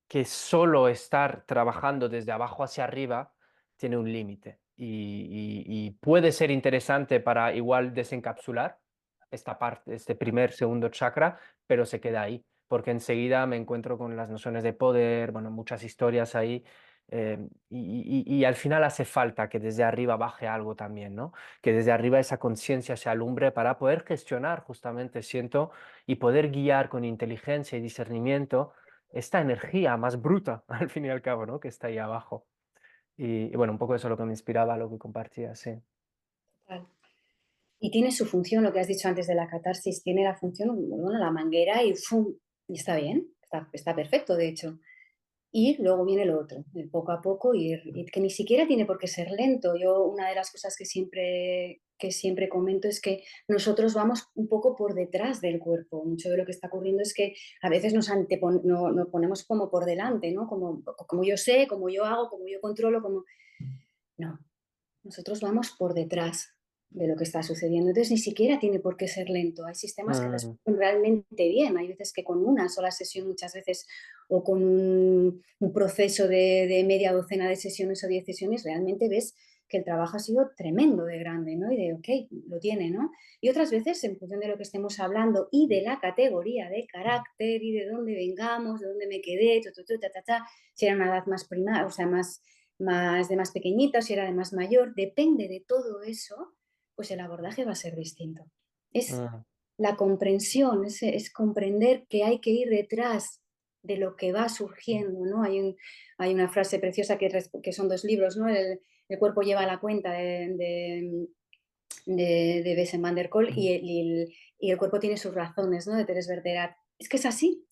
que solo estar trabajando desde abajo hacia arriba tiene un límite y puede ser interesante para igual desencapsular esta parte, este primer, segundo chakra, pero se queda ahí, porque enseguida me encuentro con las nociones de poder, bueno, muchas historias ahí, y al final hace falta que desde arriba baje algo también, ¿no? Que desde arriba esa conciencia se alumbre para poder gestionar, justamente, siento, y poder guiar con inteligencia y discernimiento esta energía más bruta, al fin y al cabo, ¿no? Que está ahí abajo. Y bueno, un poco eso es lo que me inspiraba, lo que compartía, sí. Total. Y tiene su función, lo que has dicho antes de la catarsis, tiene la función, bueno, la manguera y ¡fum! Y está bien, está perfecto, de hecho. Y luego viene lo otro, el poco a poco ir, y que ni siquiera tiene por qué ser lento. Yo una de las cosas que siempre comento es que nosotros vamos un poco por detrás del cuerpo. Mucho de lo que está ocurriendo es que a veces nos ponemos como por delante, ¿no? Como yo sé, como yo hago, como yo controlo, como... No, nosotros vamos por detrás de lo que está sucediendo. Entonces, ni siquiera tiene por qué ser lento. Hay sistemas que Mm, responden realmente bien. Hay veces que con una sola sesión, muchas veces, o con un proceso de media docena de sesiones o 10 sesiones, realmente ves que el trabajo ha sido tremendo de grande, ¿no? Y de, ok, lo tiene, ¿no? Y otras veces, en función de lo que estemos hablando y de la categoría de carácter y de dónde vengamos, de dónde me quedé, si era una edad más prima, o sea, más pequeñita, si era de más mayor, depende de todo eso, pues el abordaje va a ser distinto. Es mm, la comprensión, es comprender que hay que ir detrás de lo que va surgiendo, ¿no? Hay una frase preciosa que son dos libros, ¿no? El cuerpo lleva la cuenta de Bessem van der Kolk y el cuerpo tiene sus razones, ¿no? De Teres Verderat. Es que es así.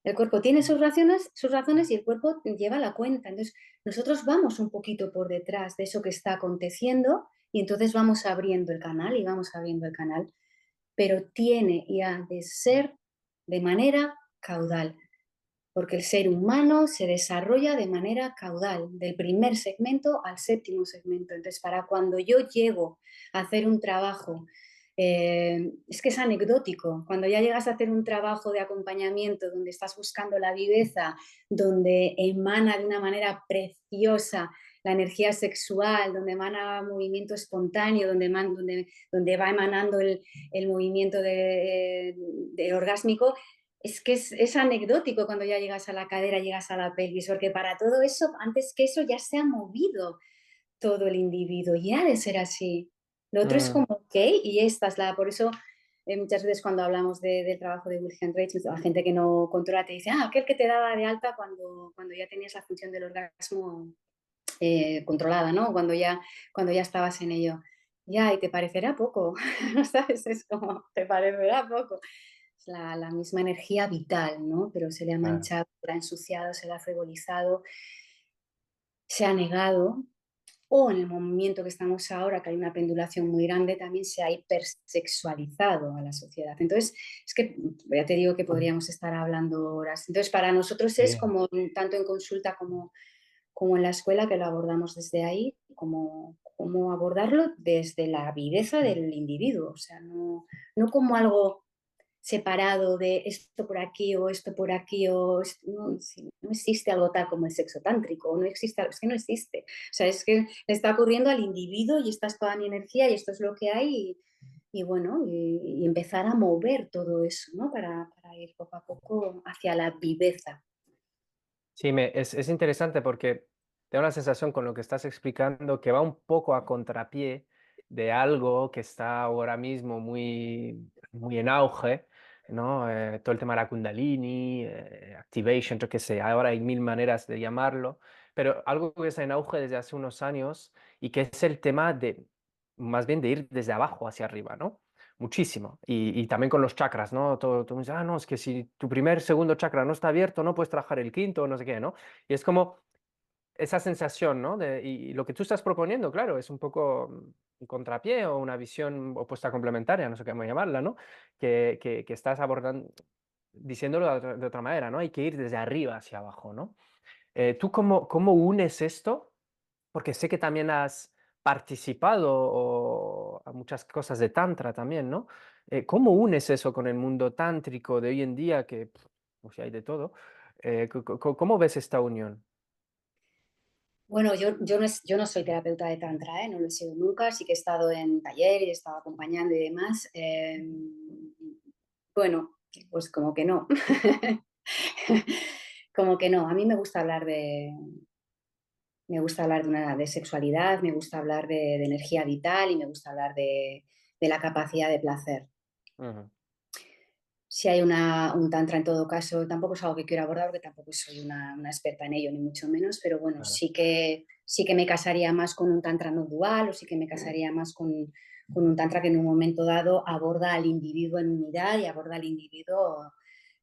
El cuerpo tiene sus razones y el cuerpo lleva la cuenta. Entonces, nosotros vamos un poquito por detrás de eso que está aconteciendo y entonces vamos abriendo el canal y vamos abriendo el canal, pero tiene y ha de ser de manera caudal, porque el ser humano se desarrolla de manera caudal, del primer segmento al séptimo segmento. Entonces, para cuando yo llego a hacer un trabajo, es que es anecdótico, cuando ya llegas a hacer un trabajo de acompañamiento donde estás buscando la viveza, donde emana de una manera preciosa la energía sexual, donde emana movimiento espontáneo, donde va emanando el movimiento de orgásmico, es que es anecdótico cuando ya llegas a la cadera, llegas a la pelvis, porque para todo eso, antes que eso, ya se ha movido todo el individuo y ha de ser así. Lo otro es mm, como, ok, y esta es la, por eso muchas veces cuando hablamos del trabajo de Wilhelm Reich, la gente que no controla te dice, aquel que te daba de alta cuando ya tenías la función del orgasmo controlada, ¿no? Cuando ya estabas en ello. Ya, y te parecerá poco, ¿sabes? Es como, te parecerá poco. Es la misma energía vital, ¿no? Pero se le ha claro. manchado, se le ha ensuciado, se le ha frivolizado, se ha negado, o en el movimiento que estamos ahora, que hay una pendulación muy grande, también se ha hipersexualizado a la sociedad. Entonces, es que ya te digo que podríamos estar hablando horas. Entonces, para nosotros es Sí. como, tanto en consulta como en la escuela, que lo abordamos desde ahí, como abordarlo desde la viveza del individuo, o sea, no como algo separado de esto por aquí o esto por aquí, no, no existe algo tal como el sexo tántrico, no existe, es que no existe, o sea, es que le está ocurriendo al individuo y esta es toda mi energía y esto es lo que hay y bueno, y empezar a mover todo eso, ¿no? Para ir poco a poco hacia la viveza. Sí, es interesante porque tengo la sensación con lo que estás explicando que va un poco a contrapié de algo que está ahora mismo muy en auge, ¿no? Todo el tema de la Kundalini, Activation, yo qué sé, ahora hay mil maneras de llamarlo, pero algo que está en auge desde hace unos años y que es el tema de, más bien de ir desde abajo hacia arriba, ¿no? Muchísimo. Y también con los chakras, ¿no? Todo mundo dice, no, es que si tu primer, segundo chakra no está abierto, no puedes trabajar el quinto, no sé qué, ¿no? Y es como esa sensación, ¿no? Y lo que tú estás proponiendo, claro, es un poco un contrapié o una visión opuesta complementaria, no sé cómo llamarla, ¿no? Que estás abordando, diciéndolo de otra manera, ¿no? Hay que ir desde arriba hacia abajo, ¿no? ¿Tú cómo unes esto? Porque sé que también has participado a muchas cosas de Tantra también, ¿no? ¿Cómo unes eso con el mundo tántrico de hoy en día, que pues, hay de todo? ¿Cómo ves esta unión? Bueno, yo no soy terapeuta de tantra, ¿eh? No lo he sido nunca, sí que he estado en talleres, he estado acompañando y demás. Bueno, pues como que no. Como que no, a mí me gusta hablar de sexualidad, me gusta hablar de energía vital y me gusta hablar de la capacidad de placer. Ujú, Si hay un tantra en todo caso, tampoco es algo que quiero abordar porque tampoco soy una experta en ello, ni mucho menos, pero bueno, claro. sí que me casaría más con un tantra no dual o sí que me casaría más con un tantra que en un momento dado aborda al individuo en unidad y aborda al individuo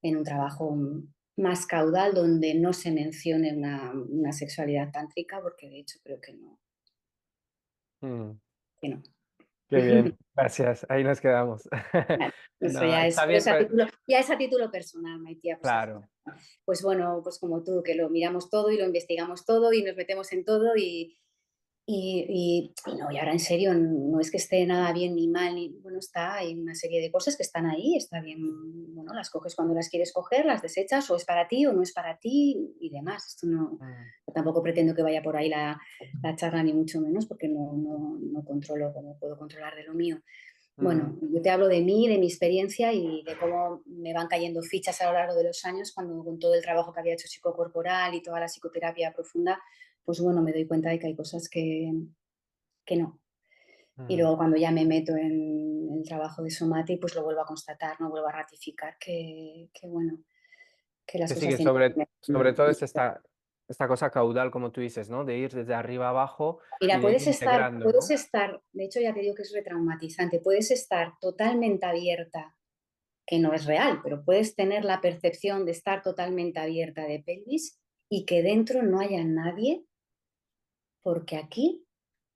en un trabajo más caudal donde no se mencione una sexualidad tántrica porque de hecho creo Mm, que no. qué bien, gracias, ahí nos quedamos. Vale, eso No, ya está es, pero bien, ya es a título personal, Maitía, pues eso. claro. Pues bueno, pues como tú, que lo miramos todo y lo investigamos todo y nos metemos en todo Y no, y ahora en serio, no es que esté nada bien ni mal, ni, bueno, está, hay una serie de cosas que están ahí, está bien, bueno, las coges cuando las quieres coger, las desechas, o es para ti o no es para ti y demás. Esto no, Mm, yo tampoco pretendo que vaya por ahí la charla, ni mucho menos, porque no controlo como puedo controlar de lo mío. mm. Bueno, yo te hablo de mí, de mi experiencia y de cómo me van cayendo fichas a lo largo de los años cuando con todo el trabajo que había hecho psicocorporal y toda la psicoterapia profunda, pues bueno, me doy cuenta de que hay cosas que no. Y Mm. luego cuando ya me meto en el trabajo de Somati, pues lo vuelvo a constatar, no vuelvo a ratificar que bueno, que las Que sí, cosas que tienen sobre todo es que... esta cosa caudal, como tú dices, ¿no? De ir desde arriba abajo Mira, y de ir integrando, ¿no? de hecho ya te digo que es retraumatizante, puedes estar totalmente abierta, que no es real, pero puedes tener la percepción de estar totalmente abierta de pelvis y que dentro no haya nadie porque aquí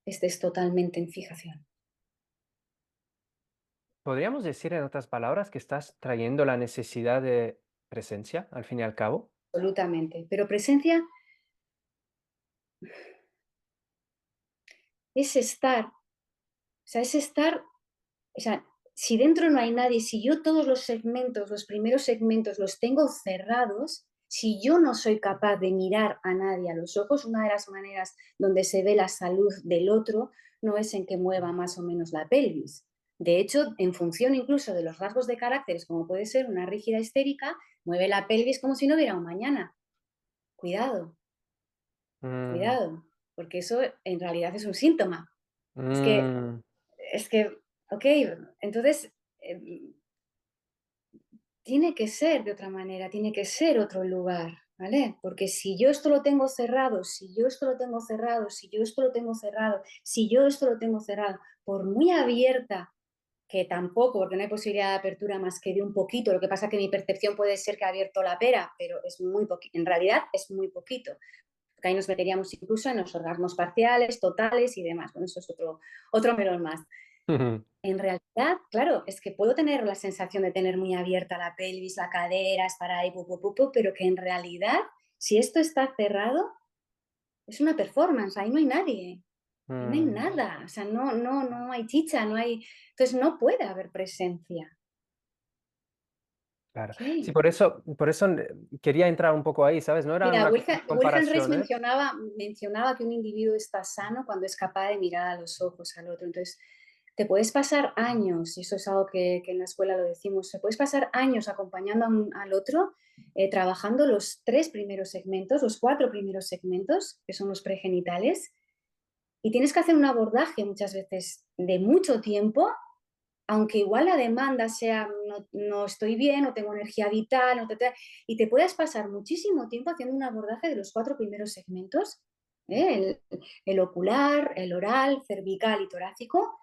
estés totalmente en fijación. ¿Podríamos decir, en otras palabras, que estás trayendo la necesidad de presencia, al fin y al cabo? Absolutamente. Pero presencia es estar, es estar, o sea, si dentro no hay nadie, si yo todos los segmentos, los primeros segmentos los tengo cerrados, si yo no soy capaz de mirar a nadie a los ojos, una de las maneras donde se ve la salud del otro no es en que mueva más o menos la pelvis. De hecho, en función incluso de los rasgos de caracteres, como puede ser una rígida histérica, mueve la pelvis como si no hubiera un mañana. Cuidado, Mm, cuidado, porque eso en realidad es un síntoma. Es que, mm, es que, ok, entonces tiene que ser de otra manera, tiene que ser otro lugar, ¿vale? Porque si yo esto lo tengo cerrado, si yo esto lo tengo cerrado, si yo esto lo tengo cerrado, si yo esto lo tengo cerrado, por muy abierta que tampoco, porque no hay posibilidad de apertura más que de un poquito, lo que pasa que mi percepción puede ser que ha abierto la pera, pero es muy poquito, en realidad es muy poquito, porque ahí nos meteríamos incluso en los orgasmos parciales, totales y demás, bueno, eso es otro melón más. En realidad, claro, es que puedo tener la sensación de tener muy abierta la pelvis, la cadera, estar ahí, pero que en realidad, si esto está cerrado, es una performance, ahí no hay nadie, ahí no hay mm, nada, o sea, no hay chicha, no hay, entonces no puede haber presencia. claro. Sí, Ok. por eso quería entrar un poco ahí, ¿sabes? No era Mira, una Wilhelm Reich comparación, ¿eh? mencionaba que un individuo está sano cuando es capaz de mirar a los ojos al otro. Entonces, te puedes pasar años, y eso es algo que en la escuela lo decimos, te puedes pasar años acompañando al otro, trabajando los tres primeros segmentos, los cuatro primeros segmentos, que son los pregenitales, y tienes que hacer un abordaje muchas veces de mucho tiempo, aunque igual la demanda sea no estoy bien, no tengo energía vital, y te puedes pasar muchísimo tiempo haciendo un abordaje de los cuatro primeros segmentos, el ocular, el oral, cervical y torácico,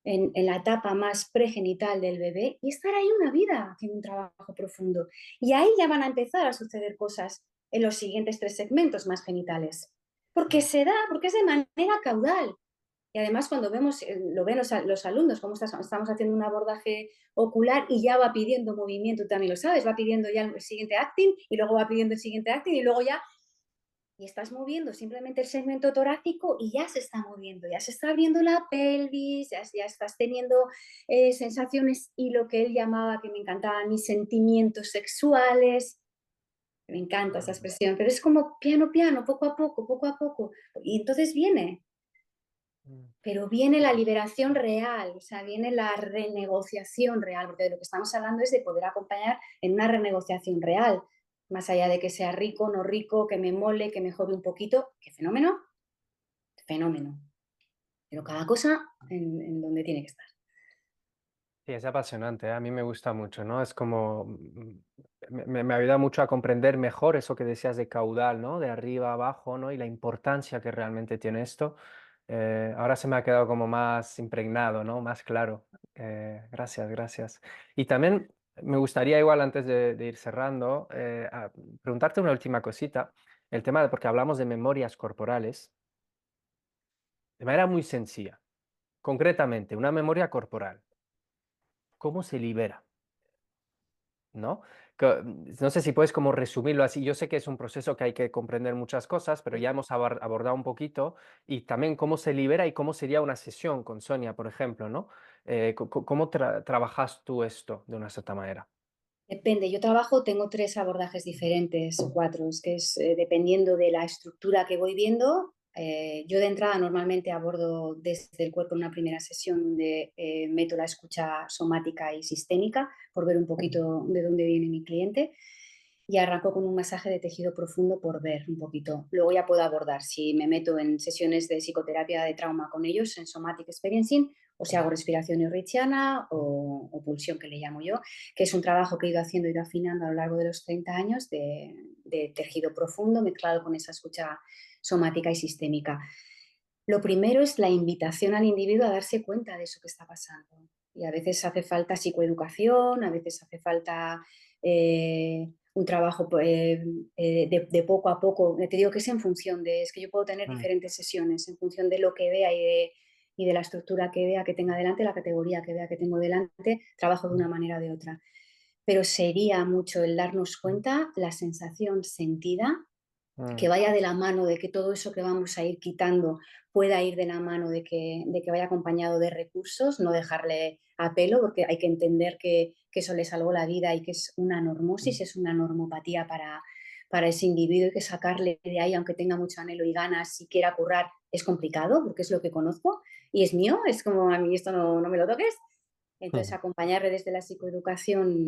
en la etapa más pregenital del bebé, y estar ahí una vida haciendo un trabajo profundo. Y ahí ya van a empezar a suceder cosas en los siguientes tres segmentos más genitales. Porque Mm, se da, porque es de manera caudal. Y además cuando vemos, lo ven los alumnos, cómo estamos haciendo un abordaje ocular y ya va pidiendo movimiento, tú también lo sabes, va pidiendo ya el siguiente acting y luego va pidiendo el siguiente acting y luego ya, y estás moviendo simplemente el segmento torácico y ya se está moviendo, ya se está abriendo la pelvis, ya estás teniendo sensaciones y lo que él llamaba, que me encantaba, mis sentimientos sexuales. Me encanta esa mm, expresión, pero es como piano, piano, poco a poco, poco a poco. Y entonces viene, mm. pero viene la liberación real, o sea, viene la renegociación real, porque de lo que estamos hablando es de poder acompañar en una renegociación real, más allá de que sea rico, no rico, que me mole, que me jode un poquito, qué fenómeno, fenómeno, pero cada cosa en donde tiene que estar. Sí, es apasionante, ¿eh? A mí me gusta mucho, ¿no? Es como, me ayuda mucho a comprender mejor eso que decías de caudal, ¿no? De arriba a abajo, ¿no? Y la importancia que realmente tiene esto. Ahora se me ha quedado como más impregnado, ¿no? Más claro. Gracias, gracias. Y también me gustaría, igual antes de ir cerrando, preguntarte una última cosita. El tema de, porque hablamos de memorias corporales, de manera muy sencilla. Concretamente, una memoria corporal, ¿cómo se libera? ¿no? No sé si puedes como resumirlo así. Yo sé que es un proceso que hay que comprender muchas cosas, pero ya hemos abordado un poquito y también cómo se libera y cómo sería una sesión con Sonia, por ejemplo, ¿no? ¿Cómo trabajas tú esto de una cierta manera? Depende, yo trabajo, tengo tres abordajes diferentes o cuatro, es que es dependiendo de la estructura que voy viendo. Yo de entrada normalmente abordo desde el cuerpo en una primera sesión donde meto la escucha somática y sistémica por ver un poquito de dónde viene mi cliente y arranco con un masaje de tejido profundo por ver un poquito. Luego ya puedo abordar si me meto en sesiones de psicoterapia de trauma con ellos, en Somatic Experiencing, o si hago respiración neurrichiana o pulsión que le llamo yo, que es un trabajo que he ido haciendo, he ido afinando a lo largo de los 30 años de tejido profundo mezclado con esa escucha somática y sistémica. Lo primero es la invitación al individuo a darse cuenta de eso que está pasando. Y a veces hace falta psicoeducación, a veces hace falta un trabajo de poco a poco. Te digo que es en función de, es que yo puedo tener Mm, diferentes sesiones en función de lo que vea y de la estructura que vea que tenga delante, la categoría que vea que tengo delante, trabajo de una manera o de otra. Pero sería mucho el darnos cuenta, la sensación sentida, que mm, vaya de la mano de que todo eso que vamos a ir quitando pueda ir de la mano de que vaya acompañado de recursos, no dejarle a pelo, porque hay que entender que eso le salvó la vida y que es una normosis, es una normopatía para ese individuo y que sacarle de ahí, aunque tenga mucho anhelo y ganas, si quiera currar, es complicado, porque es lo que conozco y es mío, es como a mí esto no me lo toques. Entonces, mm, acompañarle desde la psicoeducación,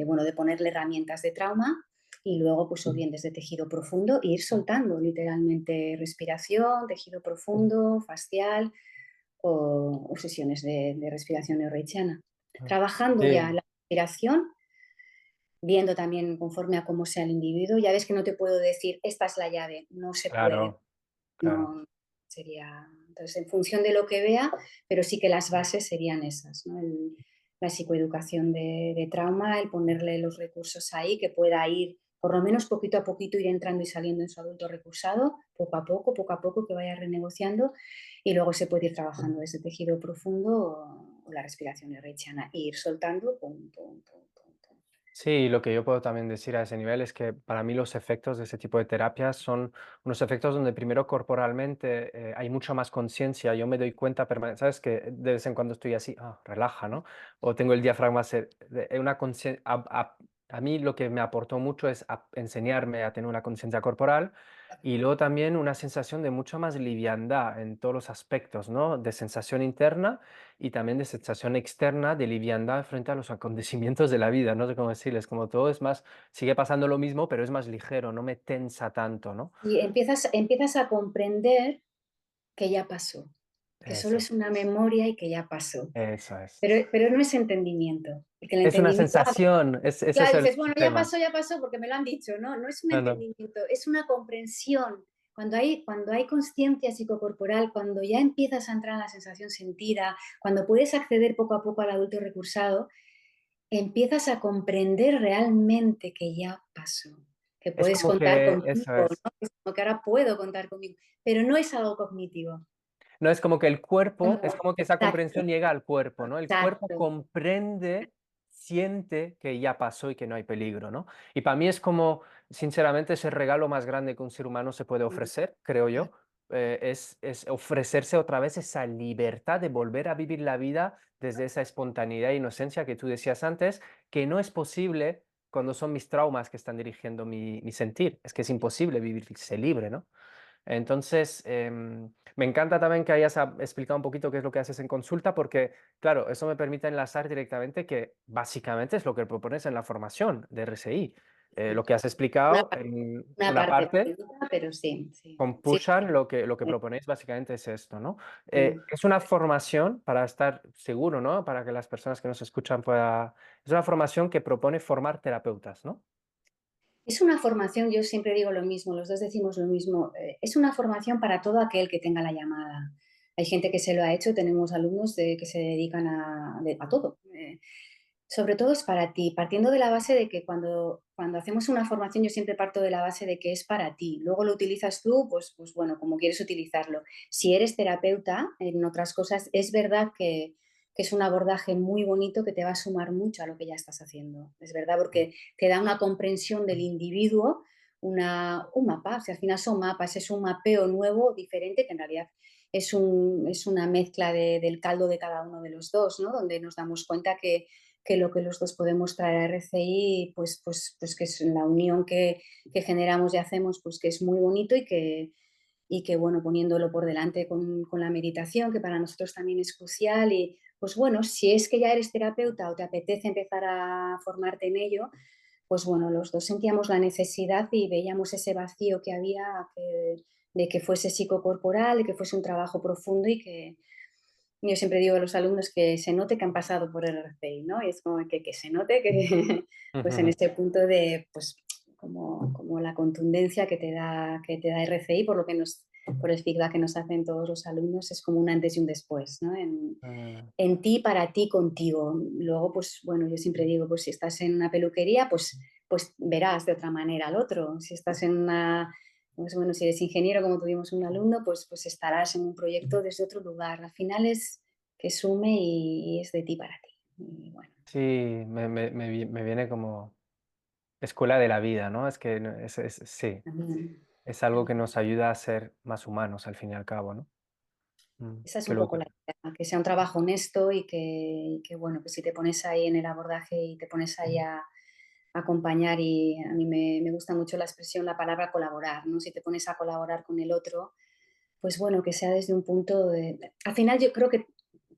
bueno, de ponerle herramientas de trauma y luego, pues o bien desde tejido profundo, e ir soltando literalmente respiración, tejido profundo, facial o sesiones de respiración neurreichiana. mm. Trabajando ya Sí, la respiración, viendo también conforme a cómo sea el individuo. Ya ves que no te puedo decir, esta es la llave, no se puede, claro, claro. no sería. Entonces, en función de lo que vea, pero sí que las bases serían esas, ¿no? La psicoeducación de trauma, el ponerle los recursos ahí, que pueda ir, por lo menos poquito a poquito, ir entrando y saliendo en su adulto recursado, poco a poco, que vaya renegociando, y luego se puede ir trabajando desde tejido profundo o la respiración reichiana, e ir soltando, pum, pum, pum, pum, pum. Sí, lo que yo puedo también decir a ese nivel es que para mí los efectos de ese tipo de terapias son unos efectos donde primero corporalmente hay mucha más conciencia. Yo me doy cuenta, sabes que de vez en cuando estoy así, relaja, ¿no? O tengo el diafragma, una a mí lo que me aportó mucho es enseñarme a tener una conciencia corporal y luego también una sensación de mucha más liviandad en todos los aspectos, ¿no? De sensación interna y también de sensación externa de liviandad frente a los acontecimientos de la vida, no sé cómo decirles, como todo es más, sigue pasando lo mismo, pero es más ligero, no me tensa tanto, ¿no? Y empiezas a comprender que ya pasó, que solo Eso, es una memoria y que ya pasó. eso es. Pero no es entendimiento, porque el Es una entendimiento, sensación, es claro, eso dices, bueno, el tema. ya pasó porque me lo han dicho, no, no es un No, no. entendimiento, es una comprensión. Cuando hay conciencia psicocorporal, cuando ya empiezas a entrar en la sensación sentida, cuando puedes acceder poco a poco al adulto recursado, empiezas a comprender realmente que ya pasó, que Es puedes como contar que, conmigo, eso ¿no? es. Es como que ahora puedo contar conmigo, pero no es algo cognitivo. No, es como que el cuerpo, es Como, como que esa exacto, comprensión llega al cuerpo, ¿no? El cuerpo exacto. comprende, siente que ya pasó y que no hay peligro, ¿no? Y para mí es como, sinceramente, es el regalo más grande que un ser humano se puede ofrecer, creo yo. Es ofrecerse otra vez esa libertad de volver a vivir la vida desde esa espontaneidad e inocencia que tú decías antes, que no es posible cuando son mis traumas que están dirigiendo mi sentir. Es que es imposible vivirse libre, ¿no? Entonces, me encanta también que hayas explicado un poquito qué es lo que haces en consulta, porque, claro, eso me permite enlazar directamente que básicamente es lo que propones en la formación de RSI. Lo que has Una, explicado en una una parte parte, técnica, pero sí, sí, con sí. Pushan, lo que proponéis básicamente es esto, ¿no? Mm. Es una formación para estar seguro, ¿no? Para que las personas que nos escuchan puedan... Es una formación que propone formar terapeutas, ¿no? Es una formación, yo siempre digo lo mismo, los dos decimos lo mismo, es una formación para todo aquel que tenga la llamada. Hay gente que se lo ha hecho, tenemos alumnos que se dedican a todo. Sobre todo es para ti, partiendo de la base de que cuando hacemos una formación yo siempre parto de la base de que es para ti. Luego lo utilizas tú, pues bueno, como quieres utilizarlo. Si eres terapeuta en otras cosas, es verdad que es un abordaje muy bonito que te va a sumar mucho a lo que ya estás haciendo. Es verdad, porque te da una comprensión del individuo, un mapa, o sea, al final son mapas, es un mapeo nuevo, diferente, que en realidad es una mezcla del caldo de cada uno de los dos, ¿no? Donde nos damos cuenta que lo que los dos podemos traer a RCI, pues que es la unión que generamos y hacemos, pues que es muy bonito y que bueno, poniéndolo por delante con la meditación, que para nosotros también es crucial y pues bueno, si es que ya eres terapeuta o te apetece empezar a formarte en ello, pues bueno, los dos sentíamos la necesidad y veíamos ese vacío que había de que fuese psicocorporal, de que fuese un trabajo profundo y que yo siempre digo a los alumnos que se note que han pasado por el RCI, ¿no? Y es como que se note que pues en ese punto de pues como la contundencia que te da RCI, por lo que por el feedback que nos hacen todos los alumnos, es como un antes y un después, ¿no? Mm, En ti, para ti, contigo. Luego, pues bueno, yo siempre digo, pues si estás en una peluquería, pues verás de otra manera al otro. Si estás en una, pues bueno, si eres ingeniero, como tuvimos un alumno, pues estarás en un proyecto desde otro lugar. Al final es que sume y es de ti para ti. Y bueno, sí, me viene como escuela de la vida, ¿no? Es que sí, también, es algo que también. nos ayuda a ser más humanos al fin y al cabo, ¿no? Esa es Que un lo poco que la idea, que sea un trabajo honesto y que, bueno, que si te pones ahí en el abordaje y te pones ahí a acompañar y a mí me gusta mucho la expresión, la palabra colaborar, ¿no? Si te pones a colaborar con el otro, pues bueno, que sea desde un punto de... Al final yo creo que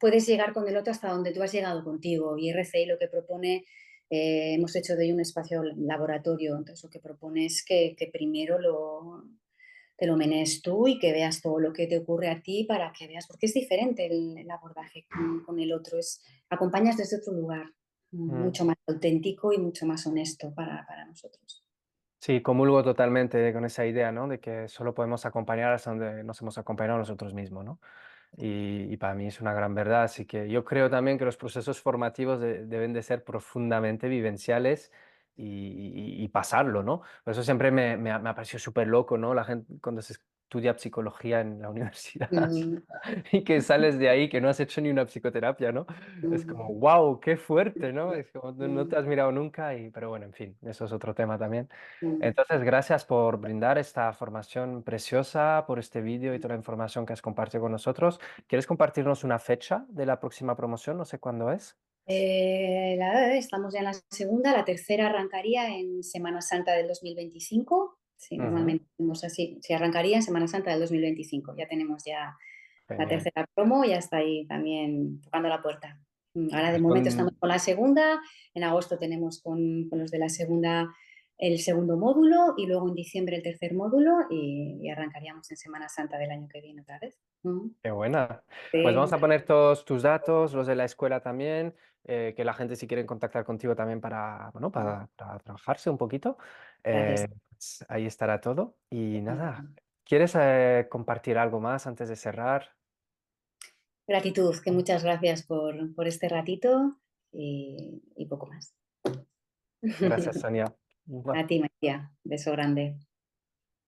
puedes llegar con el otro hasta donde tú has llegado contigo y RCI lo que propone, hemos hecho de ahí un espacio laboratorio, entonces lo que propone es que primero te lo menees tú y que veas todo lo que te ocurre a ti para que veas, porque es diferente el abordaje con el otro, acompañas desde otro lugar, mm, mucho más auténtico y mucho más honesto para nosotros. sí, comulgo totalmente con esa idea, ¿no? De que solo podemos acompañar hasta donde nos hemos acompañado nosotros mismos, ¿no? Y para mí es una gran verdad. Así que yo creo también que los procesos formativos deben de ser profundamente vivenciales y pasarlo, ¿no? Por eso siempre me ha parecido súper loco, ¿no? La gente cuando se estudia psicología en la universidad Mm, y que sales de ahí que no has hecho ni una psicoterapia, ¿no? Es como, mm, wow, qué fuerte, ¿no? Es como, no te mm, has mirado nunca, pero bueno, en fin, eso es otro tema también. mm. Entonces, gracias por brindar esta formación preciosa, por este vídeo y toda la información que has compartido con nosotros. ¿Quieres compartirnos una fecha de la próxima promoción? No sé cuándo es. Estamos ya en la segunda, la tercera arrancaría en Semana Santa del 2025. Sí, Ujú, normalmente hacemos así, se arrancaría en Semana Santa del 2025. Ya tenemos ya la genial. tercera promo, ya está ahí también tocando la puerta. Ahora de Pues momento estamos con- con la segunda, en agosto tenemos con los de la segunda el segundo módulo y luego en diciembre el tercer módulo y arrancaríamos en Semana Santa del año que viene otra vez. Qué buena. Pues vamos Sí, a poner todos tus datos, los de la escuela también, que la gente si quiere contactar contigo también para, bueno, para trabajarse un poquito, gracias. pues ahí estará todo. Y Muy nada, bien. ¿quieres compartir algo más antes de cerrar? Gratitud, que muchas gracias por este ratito y poco más. Gracias, Sonia. A ti, María. Beso grande.